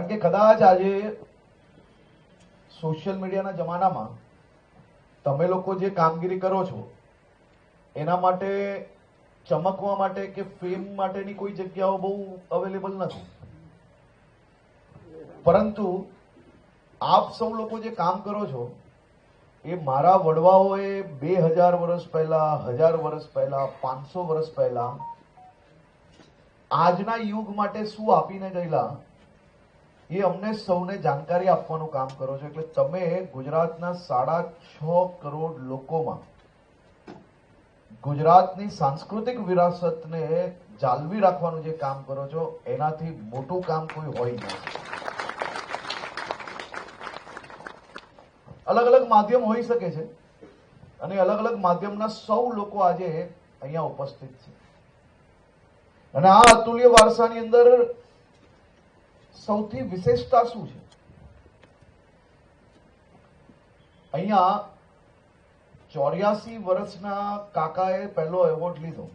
કારણ કે કદાચ આજે સોશિયલ મીડિયાના જમાનામાં તમે લોકો જે કામગીરી કરો છો એના માટે ચમકવા માટે કે ફેમ માટેની કોઈ જગ્યાઓ બહુ અવેલેબલ નથી, પરંતુ આપ સૌ લોકો જે કામ કરો છો એ મારા વડવાઓએ 2000 વર્ષ પહેલા, 1000 વર્ષ પહેલા, 500 વર્ષ પહેલા આજના યુગ માટે શું આપીને ગયેલા એ અમને સૌને જાણકારી આપવાનું કામ કરો છો. એટલે તમે ગુજરાતના 6.5 કરોડ લોકોમાં ગુજરાતની સાંસ્કૃતિક વિરાસતને જાળવી રાખવાનું જે કામ કરો છો એનાથી મોટું કામ કોઈ હોય નહીં. અલગ અલગ માધ્યમ હોઈ શકે છે અને અલગ અલગ માધ્યમના સૌ લોકો આજે અહીંયા ઉપસ્થિત છે અને આ અતુલ્ય વારસાની અંદર સૌથી વિશેષતા શું છે? અહીંયા 84 વર્ષના કાકાએ પહેલો એવોર્ડ લીધો,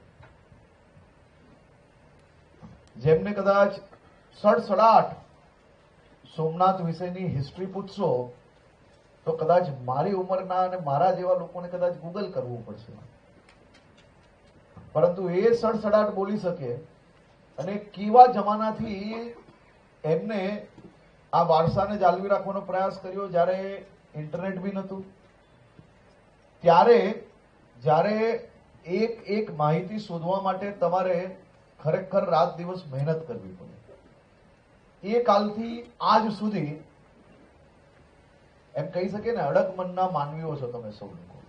જેમને કદાચ સડસડાટ સોમનાથ વિશેની હિસ્ટ્રી પૂછશો તો કદાચ મારી ઉંમરના અને મારા જેવા લોકોને કદાચ ગૂગલ કરવું પડશે, પરંતુ એ સડસડાટ બોલી શકે અને કેવા જમાનાથી એમને આ વારસાને જાળવી રાખવાનો પ્રયાસ કર્યો. જ્યારે ઇન્ટરનેટ બી નહોતું, ત્યારે જ્યારે એક માહિતી શોધવા માટે તમારે ખરેખર રાત દિવસ મહેનત કરવી પડે. એ કાલથી આજ સુધી એમ કહી શકે ને, અડગ મનના માનવીઓ છો તમે સૌ લોકો.